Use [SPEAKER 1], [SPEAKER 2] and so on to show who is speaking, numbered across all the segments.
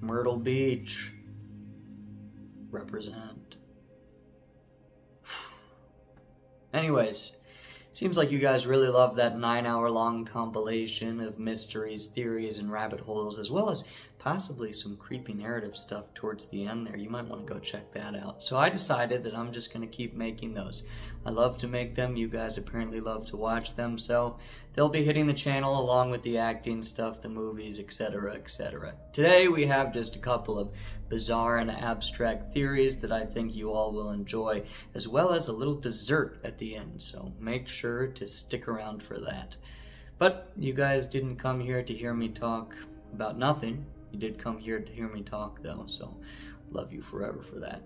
[SPEAKER 1] Myrtle Beach. Represent. Anyways, seems like you guys really love that 9-hour-long compilation of mysteries, theories, and rabbit holes, as well as possibly some creepy narrative stuff towards the end there. You might want to go check that out. So I decided that I'm just going to keep making those. I love to make them. You guys apparently love to watch them, so they'll be hitting the channel along with the acting stuff, the movies, etc., etc. Today we have just a couple of bizarre and abstract theories that I think you all will enjoy, as well as a little dessert at the end, so make sure to stick around for that. But you guys didn't come here to hear me talk about nothing. You did come here to hear me talk, though, so love you forever for that.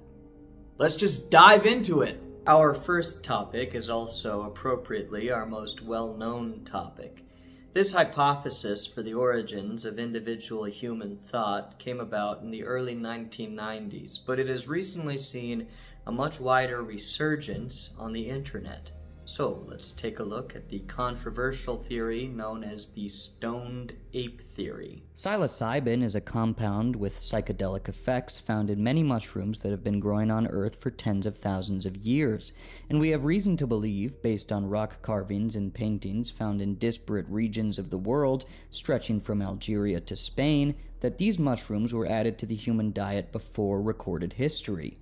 [SPEAKER 1] Let's just dive into it! Our first topic is also appropriately our most well-known topic. This hypothesis for the origins of individual human thought came about in the early 1990s, but it has recently seen a much wider resurgence on the internet. So let's take a look at the controversial theory known as the stoned ape theory.
[SPEAKER 2] Psilocybin is a compound with psychedelic effects found in many mushrooms that have been growing on Earth for tens of thousands of years, and we have reason to believe, based on rock carvings and paintings found in disparate regions of the world, stretching from Algeria to Spain, that these mushrooms were added to the human diet before recorded history.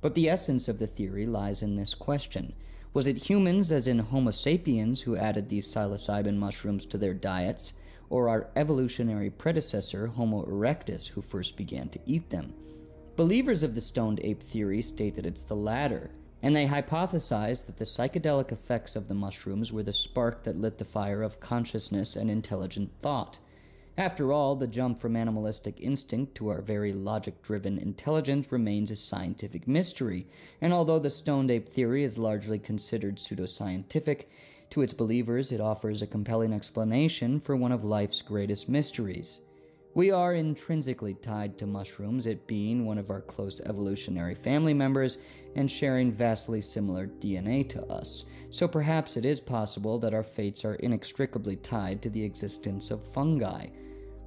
[SPEAKER 2] But the essence of the theory lies in this question. Was it humans, as in Homo sapiens, who added these psilocybin mushrooms to their diets, or our evolutionary predecessor, Homo erectus, who first began to eat them? Believers of the stoned ape theory state that it's the latter, and they hypothesize that the psychedelic effects of the mushrooms were the spark that lit the fire of consciousness and intelligent thought. After all, the jump from animalistic instinct to our very logic-driven intelligence remains a scientific mystery, and although the stoned ape theory is largely considered pseudoscientific, to its believers it offers a compelling explanation for one of life's greatest mysteries. We are intrinsically tied to mushrooms, it being one of our close evolutionary family members and sharing vastly similar DNA to us, so perhaps it is possible that our fates are inextricably tied to the existence of fungi.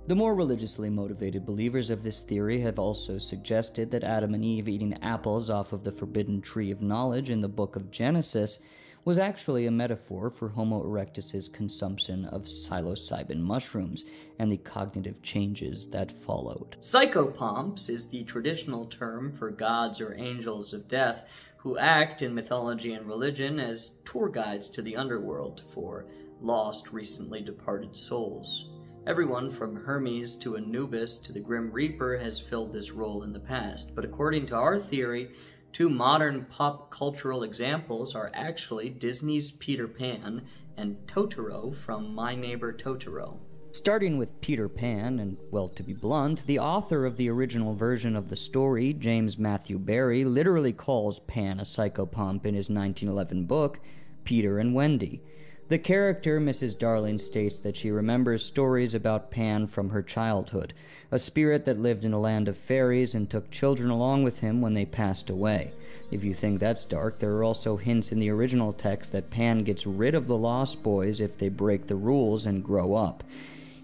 [SPEAKER 2] The more religiously motivated believers of this theory have also suggested that Adam and Eve eating apples off of the forbidden tree of knowledge in the book of Genesis was actually a metaphor for Homo erectus's consumption of psilocybin mushrooms and the cognitive changes that followed.
[SPEAKER 1] Psychopomps is the traditional term for gods or angels of death who act in mythology and religion as tour guides to the underworld for lost, recently departed souls. Everyone from Hermes to Anubis to the Grim Reaper has filled this role in the past, but according to our theory, two modern pop cultural examples are actually Disney's Peter Pan and Totoro from My Neighbor Totoro.
[SPEAKER 2] Starting with Peter Pan, and, well, to be blunt, the author of the original version of the story, James Matthew Barrie, literally calls Pan a psychopomp in his 1911 book, Peter and Wendy. The character, Mrs. Darling, states that she remembers stories about Pan from her childhood, a spirit that lived in a land of fairies and took children along with him when they passed away. If you think that's dark, there are also hints in the original text that Pan gets rid of the lost boys if they break the rules and grow up,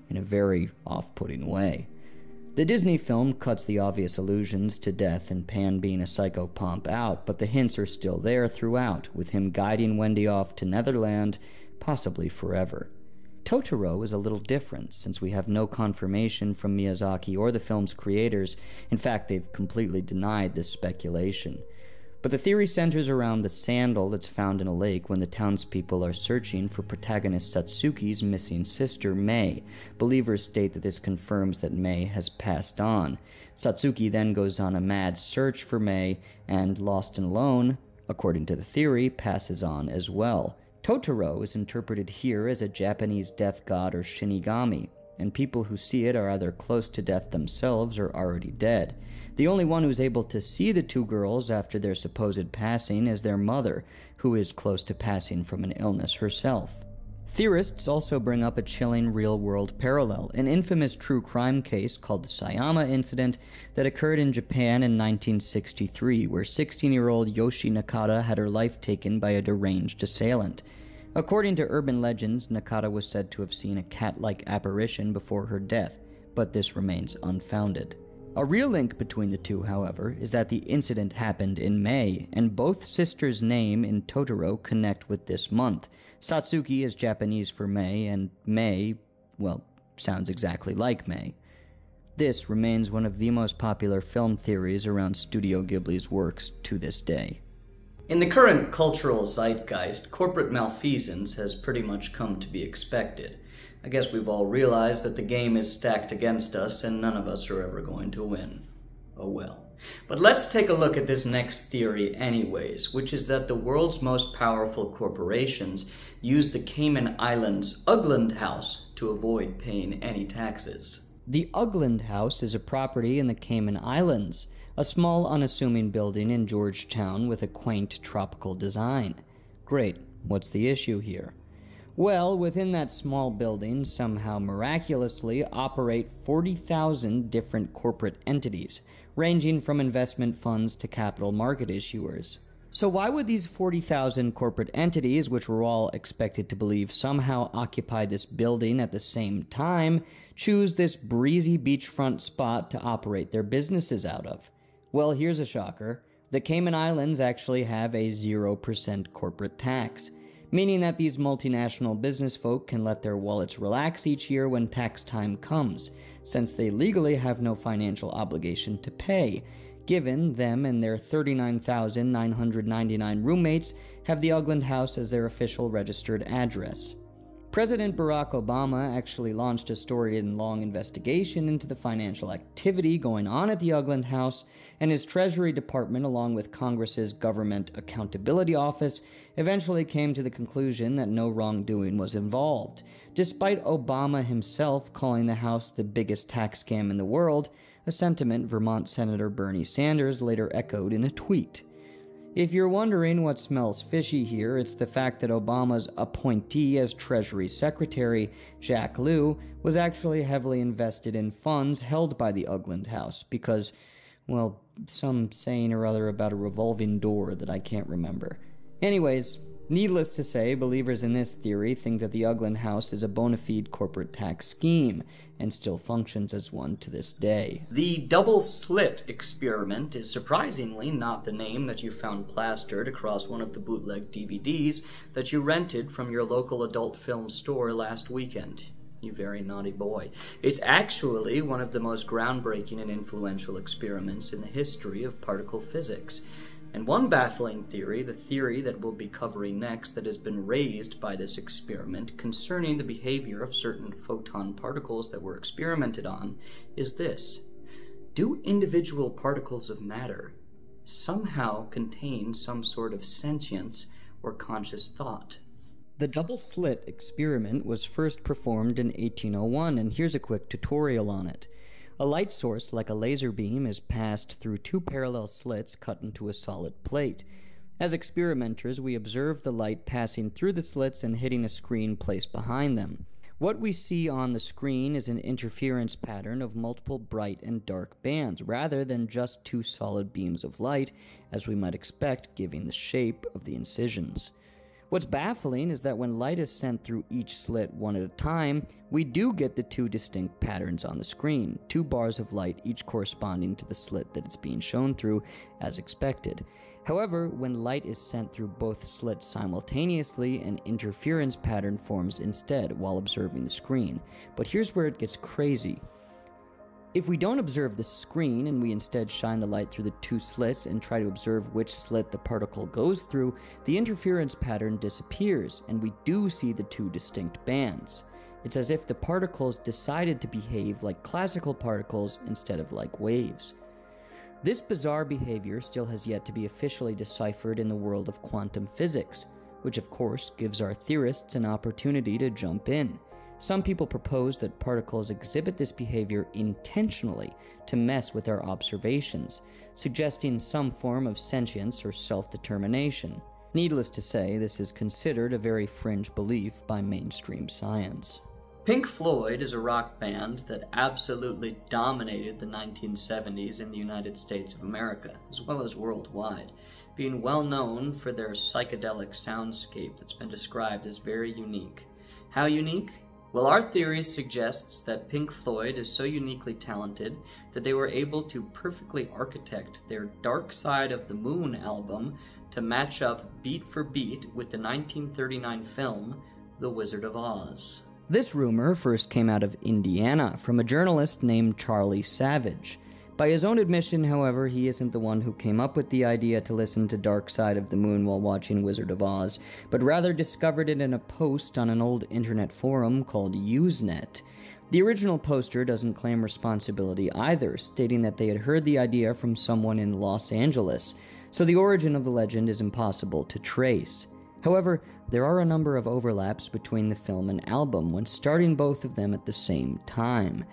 [SPEAKER 2] in a very off-putting way. The Disney film cuts the obvious allusions to death and Pan being a psychopomp out, but the hints are still there throughout, with him guiding Wendy off to Netherland, possibly forever. Totoro is a little different, since we have no confirmation from Miyazaki or the film's creators. In fact, they've completely denied this speculation. But the theory centers around the sandal that's found in a lake when the townspeople are searching for protagonist Satsuki's missing sister, Mei. Believers state that this confirms that Mei has passed on. Satsuki then goes on a mad search for Mei, and, lost and alone, according to the theory, passes on as well. Totoro is interpreted here as a Japanese death god or shinigami, and people who see it are either close to death themselves or already dead. The only one who's able to see the two girls after their supposed passing is their mother, who is close to passing from an illness herself. Theorists also bring up a chilling real-world parallel, an infamous true crime case called the Sayama incident that occurred in Japan in 1963, where 16-year-old Yoshi Nakata had her life taken by a deranged assailant. According to urban legends, Nakata was said to have seen a cat-like apparition before her death, but this remains unfounded. A real link between the two, however, is that the incident happened in May, and both sisters' name in Totoro connect with this month. Satsuki is Japanese for May, and May, well, sounds exactly like May. This remains one of the most popular film theories around Studio Ghibli's works to this day.
[SPEAKER 1] In the current cultural zeitgeist, corporate malfeasance has pretty much come to be expected. I guess we've all realized that the game is stacked against us and none of us are ever going to win. Oh well. But let's take a look at this next theory anyways, which is that the world's most powerful corporations use the Cayman Islands' Ugland House to avoid paying any taxes.
[SPEAKER 2] The Ugland House is a property in the Cayman Islands, a small unassuming building in Georgetown with a quaint tropical design. Great, what's the issue here? Well, within that small building somehow miraculously operate 40,000 different corporate entities, ranging from investment funds to capital market issuers. So why would these 40,000 corporate entities, which we're all expected to believe somehow occupy this building at the same time, choose this breezy beachfront spot to operate their businesses out of? Well, here's a shocker. The Cayman Islands actually have a 0% corporate tax, meaning that these multinational business folk can let their wallets relax each year when tax time comes, since they legally have no financial obligation to pay, given them and their 39,999 roommates have the Ugland House as their official registered address. President Barack Obama actually launched a storied-long investigation into the financial activity going on at the Ugland House, and his Treasury Department, along with Congress's Government Accountability Office, eventually came to the conclusion that no wrongdoing was involved, despite Obama himself calling the House the biggest tax scam in the world, a sentiment Vermont Senator Bernie Sanders later echoed in a tweet. If you're wondering what smells fishy here, it's the fact that Obama's appointee as Treasury Secretary, Jack Lew, was actually heavily invested in funds held by the Ugland House because, well, some saying or other about a revolving door that I can't remember. Anyways, needless to say, believers in this theory think that the Ugland House is a bona fide corporate tax scheme, and still functions as one to this day.
[SPEAKER 1] The double slit experiment is surprisingly not the name that you found plastered across one of the bootleg DVDs that you rented from your local adult film store last weekend. You very naughty boy. It's actually one of the most groundbreaking and influential experiments in the history of particle physics. And one baffling theory, the theory that we'll be covering next, that has been raised by this experiment concerning the behavior of certain photon particles that were experimented on, is this. Do individual particles of matter somehow contain some sort of sentience or conscious thought?
[SPEAKER 2] The double slit experiment was first performed in 1801, and here's a quick tutorial on it. A light source, like a laser beam, is passed through two parallel slits cut into a solid plate. As experimenters, we observe the light passing through the slits and hitting a screen placed behind them. What we see on the screen is an interference pattern of multiple bright and dark bands, rather than just two solid beams of light, as we might expect given the shape of the incisions. What's baffling is that when light is sent through each slit one at a time, we do get the two distinct patterns on the screen, two bars of light each corresponding to the slit that it's being shown through, as expected. However, when light is sent through both slits simultaneously, an interference pattern forms instead while observing the screen. But here's where it gets crazy. If we don't observe the screen and we instead shine the light through the two slits and try to observe which slit the particle goes through, the interference pattern disappears and we do see the two distinct bands. It's as if the particles decided to behave like classical particles instead of like waves. This bizarre behavior still has yet to be officially deciphered in the world of quantum physics, which of course gives our theorists an opportunity to jump in. Some people propose that particles exhibit this behavior intentionally to mess with our observations, suggesting some form of sentience or self-determination. Needless to say, this is considered a very fringe belief by mainstream science.
[SPEAKER 1] Pink Floyd is a rock band that absolutely dominated the 1970s in the United States of America, as well as worldwide, being well known for their psychedelic soundscape that's been described as very unique. How unique? Well, our theory suggests that Pink Floyd is so uniquely talented that they were able to perfectly architect their Dark Side of the Moon album to match up beat for beat with the 1939 film The Wizard of Oz.
[SPEAKER 2] This rumor first came out of Indiana from a journalist named Charlie Savage. By his own admission, however, he isn't the one who came up with the idea to listen to Dark Side of the Moon while watching Wizard of Oz, but rather discovered it in a post on an old internet forum called Usenet. The original poster doesn't claim responsibility either, stating that they had heard the idea from someone in Los Angeles, so the origin of the legend is impossible to trace. However, there are a number of overlaps between the film and album when starting both of them at the same time.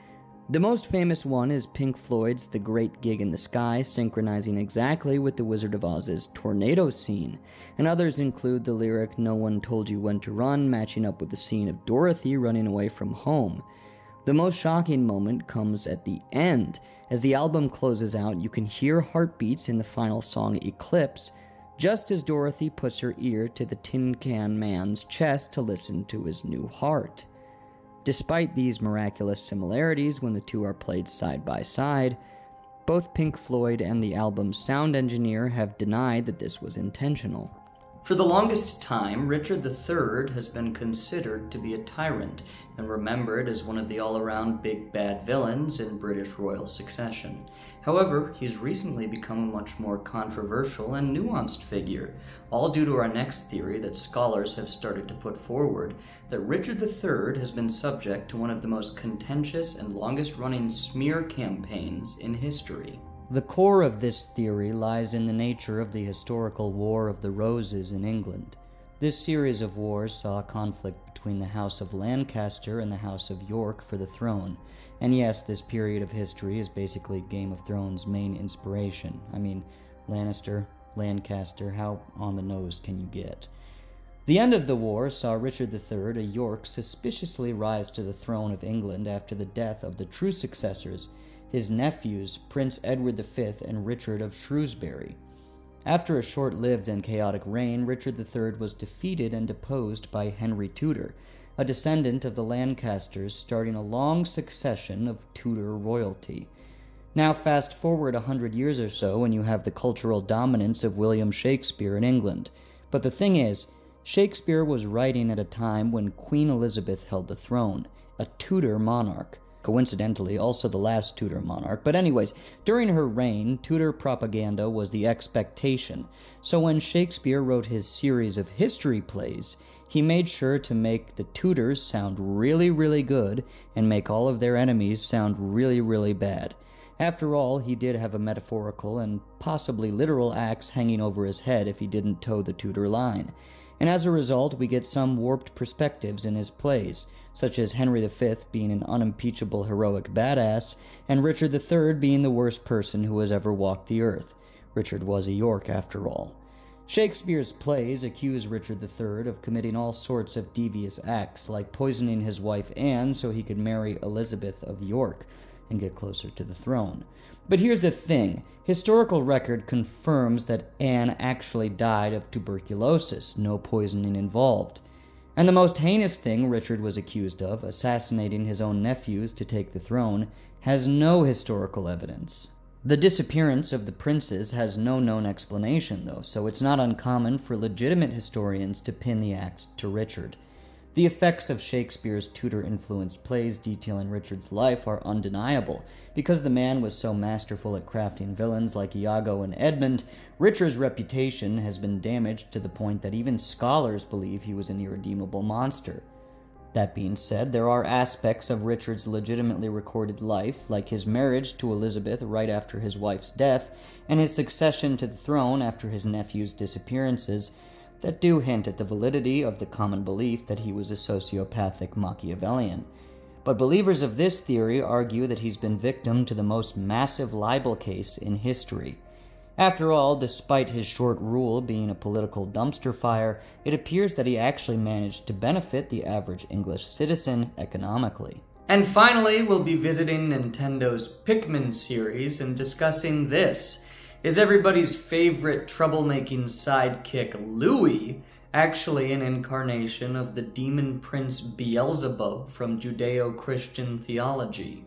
[SPEAKER 2] The most famous one is Pink Floyd's The Great Gig in the Sky, synchronizing exactly with The Wizard of Oz's tornado scene, and others include the lyric "No one told you when to run," matching up with the scene of Dorothy running away from home. The most shocking moment comes at the end. As the album closes out, you can hear heartbeats in the final song Eclipse, just as Dorothy puts her ear to the Tin Can Man's chest to listen to his new heart. Despite these miraculous similarities when the two are played side by side, both Pink Floyd and the album's sound engineer have denied that this was intentional.
[SPEAKER 1] For the longest time, Richard III has been considered to be a tyrant and remembered as one of the all-around big bad villains in British royal succession. However, he's recently become a much more controversial and nuanced figure, all due to our next theory that scholars have started to put forward, that Richard III has been subject to one of the most contentious and longest-running smear campaigns in history.
[SPEAKER 2] The core of this theory lies in the nature of the historical War of the Roses in England. This series of wars saw a conflict between the House of Lancaster and the House of York for the throne. And yes, this period of history is basically Game of Thrones' main inspiration. I mean, Lannister, Lancaster, how on the nose can you get? The end of the war saw Richard III, a York, suspiciously rise to the throne of England after the death of the true successors, his nephews, Prince Edward V and Richard of Shrewsbury. After a short-lived and chaotic reign, Richard III was defeated and deposed by Henry Tudor, a descendant of the Lancasters, starting a long succession of Tudor royalty. Now fast forward 100 years or so and you have the cultural dominance of William Shakespeare in England. But the thing is, Shakespeare was writing at a time when Queen Elizabeth held the throne, a Tudor monarch. Coincidentally, also the last Tudor monarch. But anyways, during her reign, Tudor propaganda was the expectation. So when Shakespeare wrote his series of history plays, he made sure to make the Tudors sound really, really good and make all of their enemies sound really, really bad. After all, he did have a metaphorical and possibly literal axe hanging over his head if he didn't toe the Tudor line. And as a result, we get some warped perspectives in his plays, such as Henry V being an unimpeachable heroic badass, and Richard III being the worst person who has ever walked the earth. Richard was a York, after all. Shakespeare's plays accuse Richard III of committing all sorts of devious acts, like poisoning his wife Anne so he could marry Elizabeth of York and get closer to the throne. But here's the thing. Historical record confirms that Anne actually died of tuberculosis, no poisoning involved. And the most heinous thing Richard was accused of, assassinating his own nephews to take the throne, has no historical evidence. The disappearance of the princes has no known explanation, though, so it's not uncommon for legitimate historians to pin the act to Richard. The effects of Shakespeare's Tudor-influenced plays detailing Richard's life are undeniable. Because the man was so masterful at crafting villains like Iago and Edmund, Richard's reputation has been damaged to the point that even scholars believe he was an irredeemable monster. That being said, there are aspects of Richard's legitimately recorded life, like his marriage to Elizabeth right after his wife's death, and his succession to the throne after his nephew's disappearances, that do hint at the validity of the common belief that he was a sociopathic Machiavellian. But believers of this theory argue that he's been victim to the most massive libel case in history. After all, despite his short rule being a political dumpster fire, it appears that he actually managed to benefit the average English citizen economically.
[SPEAKER 1] And finally, we'll be visiting Nintendo's Pikmin series and discussing this. Is everybody's favorite troublemaking sidekick Louie actually an incarnation of the demon prince Beelzebub from Judeo-Christian theology.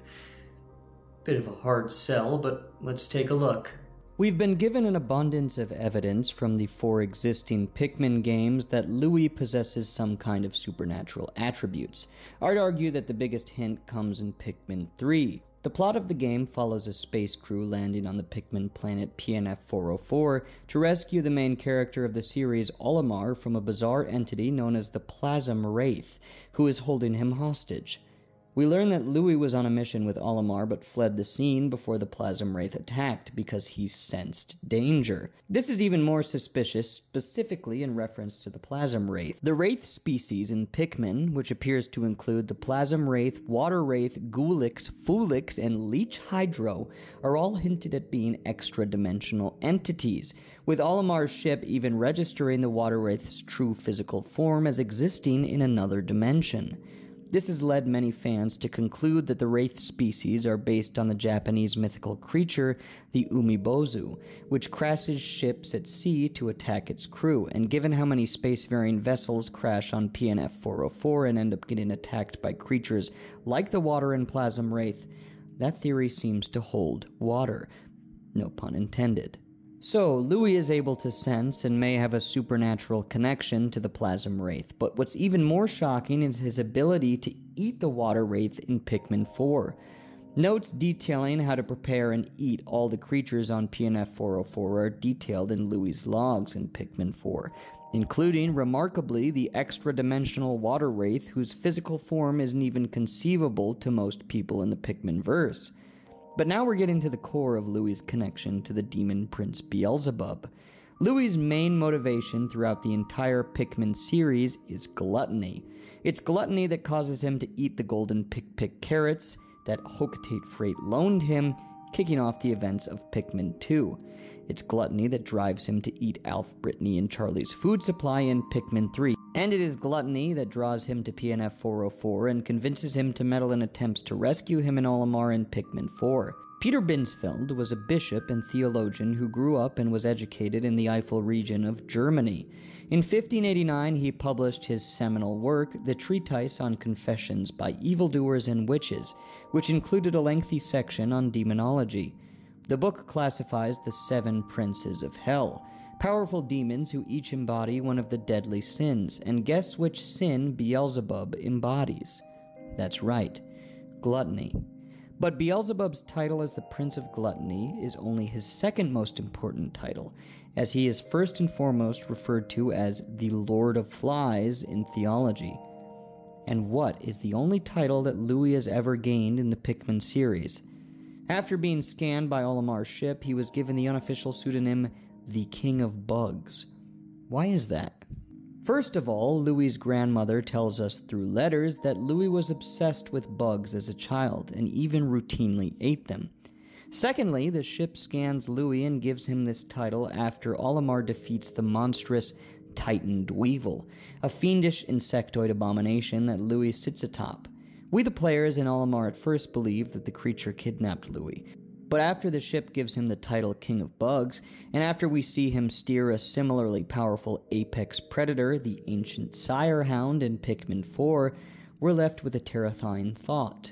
[SPEAKER 1] Bit of a hard sell, but let's take a look.
[SPEAKER 2] We've been given an abundance of evidence from the 4 existing Pikmin games that Louis possesses some kind of supernatural attributes. I'd argue that the biggest hint comes in Pikmin 3. The plot of the game follows a space crew landing on the Pikmin planet PNF-404 to rescue the main character of the series, Olimar, from a bizarre entity known as the Plasm Wraith, who is holding him hostage. We learn that Louis was on a mission with Olimar but fled the scene before the Plasm Wraith attacked because he sensed danger. This is even more suspicious, specifically in reference to the Plasm Wraith. The Wraith species in Pikmin, which appears to include the Plasm Wraith, Water Wraith, Ghoulix, Foolix, and Leech Hydro, are all hinted at being extra-dimensional entities, with Olimar's ship even registering the Water Wraith's true physical form as existing in another dimension. This has led many fans to conclude that the Wraith species are based on the Japanese mythical creature, the Umibozu, which crashes ships at sea to attack its crew, and given how many spacefaring vessels crash on PNF-404 and end up getting attacked by creatures like the Water and Plasm Wraith, that theory seems to hold water. No pun intended. So, Louis is able to sense and may have a supernatural connection to the Plasm Wraith, but what's even more shocking is his ability to eat the Water Wraith in Pikmin 4. Notes detailing how to prepare and eat all the creatures on PNF-404 are detailed in Louis' logs in Pikmin 4, including, remarkably, the extra-dimensional Water Wraith whose physical form isn't even conceivable to most people in the Pikmin-verse. But now we're getting to the core of Louis' connection to the demon prince Beelzebub. Louis' main motivation throughout the entire Pikmin series is gluttony. It's gluttony that causes him to eat the golden pick carrots that Hocotate Freight loaned him, kicking off the events of Pikmin 2. It's gluttony that drives him to eat Alf, Brittany, and Charlie's food supply in Pikmin 3. And it is gluttony that draws him to PNF-404 and convinces him to meddle in attempts to rescue him and Olimar in Pikmin 4. Peter Binsfeld was a bishop and theologian who grew up and was educated in the Eifel region of Germany. In 1589, he published his seminal work, The Treatise on Confessions by Evildoers and Witches, which included a lengthy section on demonology. The book classifies the 7 princes of hell, powerful demons who each embody one of the deadly sins, and guess which sin Beelzebub embodies? That's right, gluttony. But Beelzebub's title as the Prince of Gluttony is only his second most important title, as he is first and foremost referred to as the Lord of Flies in theology. And what is the only title that Louis has ever gained in the Pikmin series? After being scanned by Olimar's ship, he was given the unofficial pseudonym the King of Bugs. Why is that? First of all, Louis' grandmother tells us through letters that Louis was obsessed with bugs as a child and even routinely ate them. Secondly, the ship scans Louis and gives him this title after Olimar defeats the monstrous Titan Dweevil, a fiendish insectoid abomination that Louis sits atop. We the players and Olimar at first believe that the creature kidnapped Louis, but after the ship gives him the title King of Bugs, and after we see him steer a similarly powerful apex predator, the Ancient Sirehound in Pikmin 4, we're left with a terrifying thought.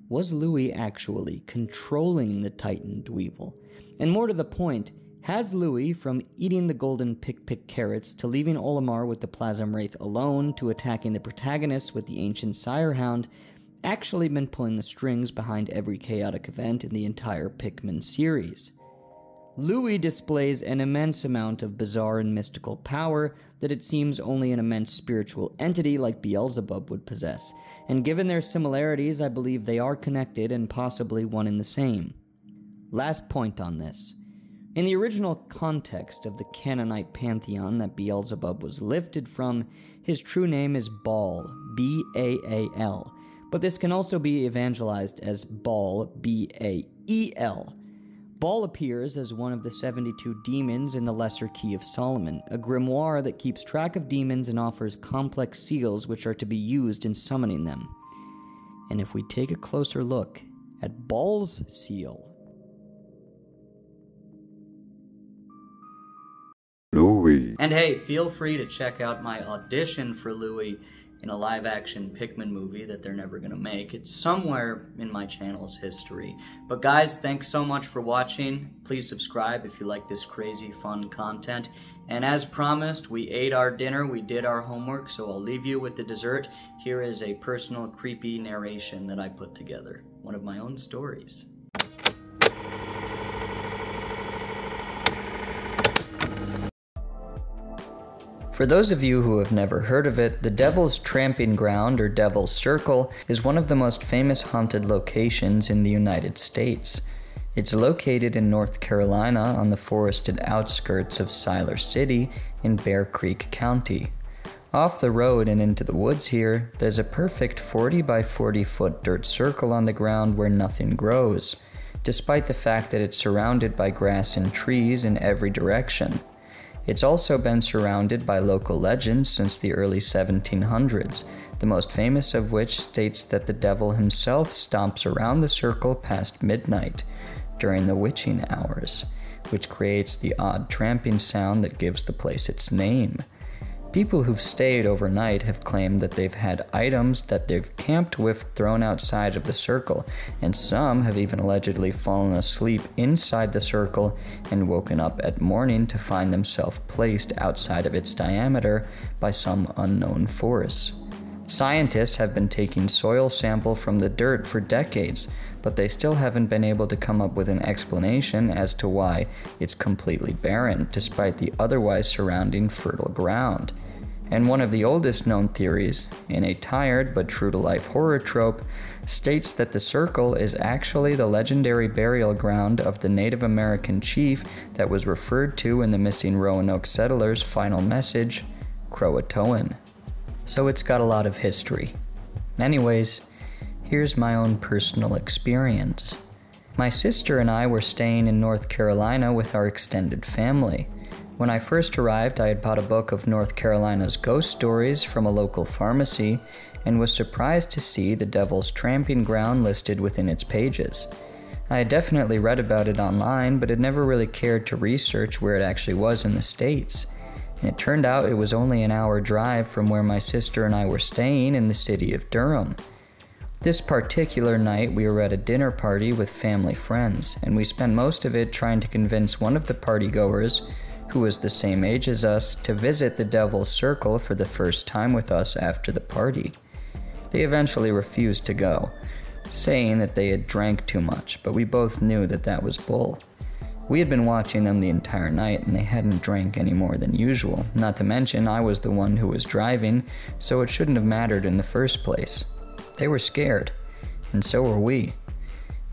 [SPEAKER 2] Was Louis actually controlling the Titan Dweevil? And more to the point, has Louis, from eating the golden pick carrots to leaving Olimar with the Plasm Wraith alone to attacking the protagonists with the Ancient Sirehound, actually been pulling the strings behind every chaotic event in the entire Pikmin series? Louis displays an immense amount of bizarre and mystical power that it seems only an immense spiritual entity like Beelzebub would possess, and given their similarities, I believe they are connected and possibly one and the same. Last point on this. In the original context of the Canaanite pantheon that Beelzebub was lifted from, his true name is Baal, B-A-A-L, but this can also be evangelized as Baal, B-A-E-L. Baal appears as one of the 72 demons in the Lesser Key of Solomon, a grimoire that keeps track of demons and offers complex seals which are to be used in summoning them. And if we take a closer look at Baal's seal,
[SPEAKER 3] Louis.
[SPEAKER 1] And hey, feel free to check out my audition for Louis in a live-action Pikmin movie that they're never gonna make. It's somewhere in my channel's history. But guys, thanks so much for watching. Please subscribe if you like this crazy, fun content. And as promised, we ate our dinner, we did our homework, so I'll leave you with the dessert. Here is a personal, creepy narration that I put together. One of my own stories.
[SPEAKER 2] For those of you who have never heard of it, the Devil's Tramping Ground, or Devil's Circle, is one of the most famous haunted locations in the United States. It's located in North Carolina on the forested outskirts of Siler City in Bear Creek County. Off the road and into the woods here, there's a perfect 40 by 40 foot dirt circle on the ground where nothing grows, despite the fact that it's surrounded by grass and trees in every direction. It's also been surrounded by local legends since the early 1700s, the most famous of which states that the devil himself stomps around the circle past midnight during the witching hours, which creates the odd tramping sound that gives the place its name. People who've stayed overnight have claimed that they've had items that they've camped with thrown outside of the circle, and some have even allegedly fallen asleep inside the circle and woken up at morning to find themselves placed outside of its diameter by some unknown force. Scientists have been taking soil sample from the dirt for decades, but they still haven't been able to come up with an explanation as to why it's completely barren, despite the otherwise surrounding fertile ground. And one of the oldest known theories, in a tired but true-to-life horror trope, states that the circle is actually the legendary burial ground of the Native American chief that was referred to in the missing Roanoke settlers' final message, Croatoan. So it's got a lot of history. Anyways, here's my own personal experience. My sister and I were staying in North Carolina with our extended family. When I first arrived, I had bought a book of North Carolina's ghost stories from a local pharmacy and was surprised to see the Devil's Tramping Ground listed within its pages. I had definitely read about it online, but had never really cared to research where it actually was in the States. And it turned out it was only an hour drive from where my sister and I were staying in the city of Durham. This particular night, we were at a dinner party with family friends, and we spent most of it trying to convince one of the partygoers, who was the same age as us, to visit the Devil's Circle for the first time with us after the party. They eventually refused to go, saying that they had drank too much, but we both knew that that was bull. We had been watching them the entire night, and they hadn't drank any more than usual, not to mention I was the one who was driving, so it shouldn't have mattered in the first place. They were scared, and so were we.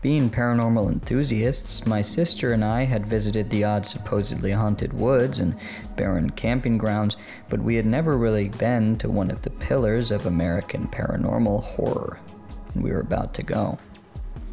[SPEAKER 2] Being paranormal enthusiasts, my sister and I had visited the odd supposedly haunted woods and barren camping grounds, but we had never really been to one of the pillars of American paranormal horror, and we were about to go.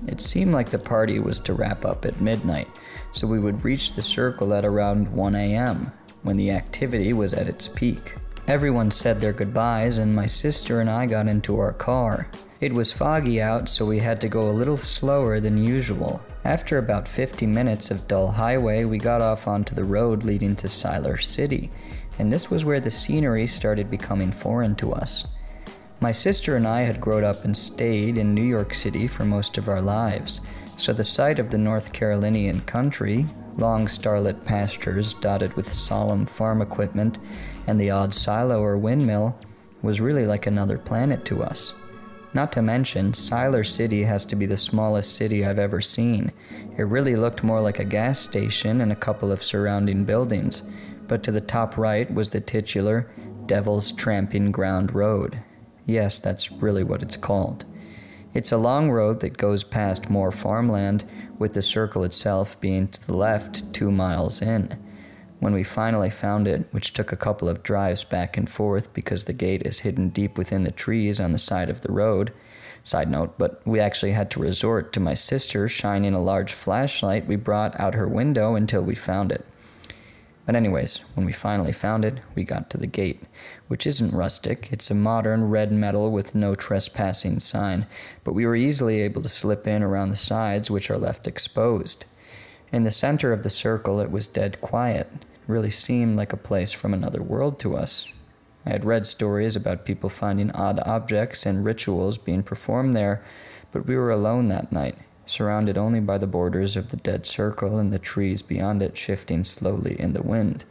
[SPEAKER 2] It seemed like the party was to wrap up at midnight, so we would reach the circle at around 1 a.m., when the activity was at its peak. Everyone said their goodbyes, and my sister and I got into our car. It was foggy out, so we had to go a little slower than usual. After about 50 minutes of dull highway, we got off onto the road leading to Siler City, and this was where the scenery started becoming foreign to us. My sister and I had grown up and stayed in New York City for most of our lives, so the sight of the North Carolinian country, long starlit pastures dotted with solemn farm equipment, and the odd silo or windmill, was really like another planet to us. Not to mention, Siler City has to be the smallest city I've ever seen. It really looked more like a gas station and a couple of surrounding buildings, but to the top right was the titular Devil's Tramping Ground Road. Yes, that's really what it's called. It's a long road that goes past more farmland, with the circle itself being to the left 2 miles in. When we finally found it, which took a couple of drives back and forth because the gate is hidden deep within the trees on the side of the road. Side note, but we actually had to resort to my sister shining a large flashlight we brought out her window until we found it. But anyways, when we finally found it, we got to the gate, which isn't rustic. It's a modern red metal with no trespassing sign, but we were easily able to slip in around the sides, which are left exposed. In the center of the circle, it was dead quiet. really seemed like a place from another world to us. I had read stories about people finding odd objects and rituals being performed there, but we were alone that night, surrounded only by the borders of the dead circle and the trees beyond it shifting slowly in the wind,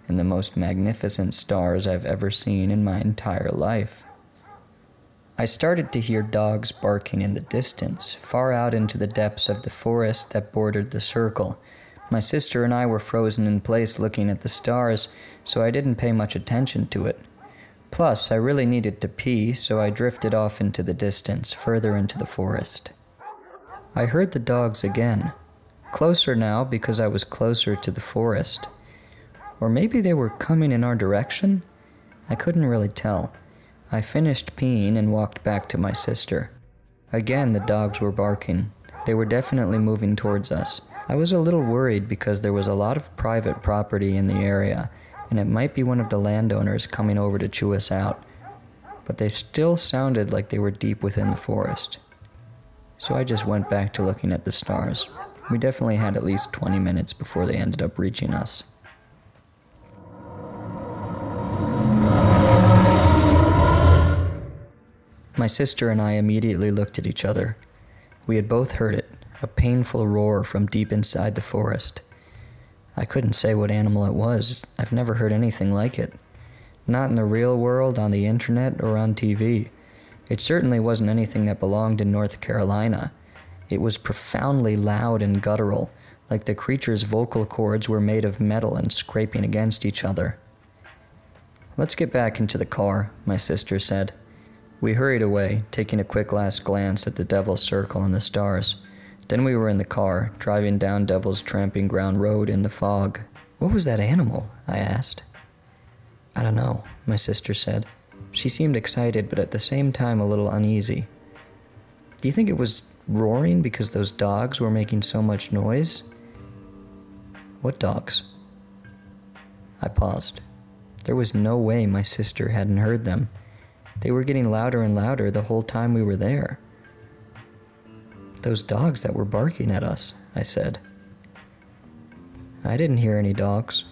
[SPEAKER 2] and the most magnificent stars I've ever seen in my entire life. I started to hear dogs barking in the distance, far out into the depths of the forest that bordered the circle. My sister and I were frozen in place looking at the stars, so I didn't pay much attention to it. Plus, I really needed to pee, so I drifted off into the distance, further into the forest. I heard the dogs again. Closer now because I was closer to the forest. Or maybe they were coming in our direction? I couldn't really tell. I finished peeing and walked back to my sister. Again, the dogs were barking. They were definitely moving towards us. I was a little worried because there was a lot of private property in the area, and it might be one of the landowners coming over to chew us out. But they still sounded like they were deep within the forest. So I just went back to looking at the stars. We definitely had at least 20 minutes before they ended up reaching us. My sister and I immediately looked at each other. We had both heard it, a painful roar from deep inside the forest. I couldn't say what animal it was. I've never heard anything like it. Not in the real world, on the internet, or on TV. It certainly wasn't anything that belonged in North Carolina. It was profoundly loud and guttural, like the creature's vocal cords were made of metal and scraping against each other. "Let's get back into the car," my sister said. We hurried away, taking a quick last glance at the Devil's Circle and the stars. Then we were in the car, driving down Devil's Tramping Ground Road in the fog. "What was that animal?" I asked. "I don't know," my sister said. She seemed excited, but at the same time a little uneasy. "Do you think it was roaring because those dogs were making so much noise?" "What dogs?" I paused. There was no way my sister hadn't heard them. They were getting louder and louder the whole time we were there. "Those dogs that were barking at us," I said. I didn't hear any dogs,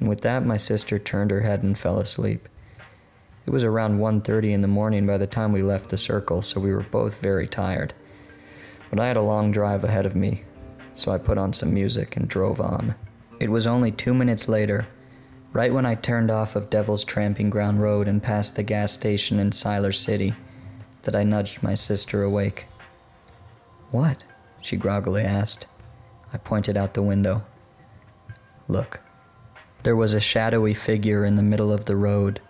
[SPEAKER 2] and with that my sister turned her head and fell asleep. It was around 1:30 in the morning by the time we left the circle, so we were both very tired. But I had a long drive ahead of me, so I put on some music and drove on. It was only 2 minutes later, right when I turned off of Devil's Tramping Ground Road and passed the gas station in Siler City, that I nudged my sister awake. "What?" she groggily asked. I pointed out the window. "Look." There was a shadowy figure in the middle of the road.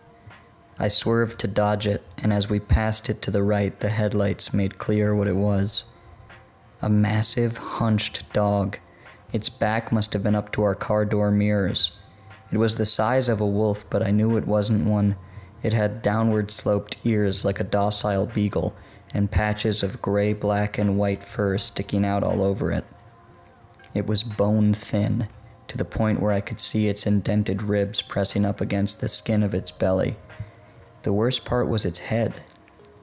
[SPEAKER 2] I swerved to dodge it, and as we passed it to the right, the headlights made clear what it was. A massive, hunched dog. Its back must have been up to our car door mirrors. It was the size of a wolf, but I knew it wasn't one. It had downward-sloped ears like a docile beagle, and patches of gray, black, and white fur sticking out all over it. It was bone-thin, to the point where I could see its indented ribs pressing up against the skin of its belly. The worst part was its head.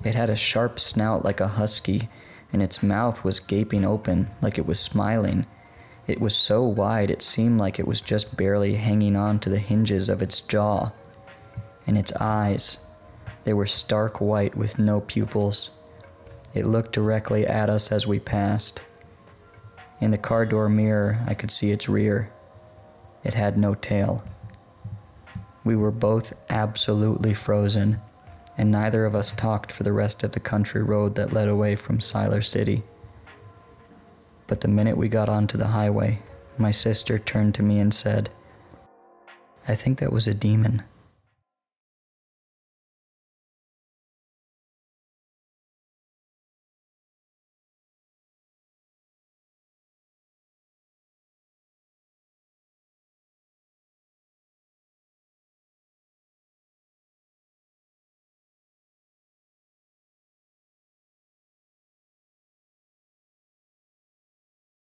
[SPEAKER 2] It had a sharp snout like a husky, and its mouth was gaping open, like it was smiling. It was so wide it seemed like it was just barely hanging on to the hinges of its jaw. And its eyes, they were stark white with no pupils. It looked directly at us as we passed. In the car door mirror, I could see its rear. It had no tail. We were both absolutely frozen, and neither of us talked for the rest of the country road that led away from Siler City. But the minute we got onto the highway, my sister turned to me and said, "I think that was a demon."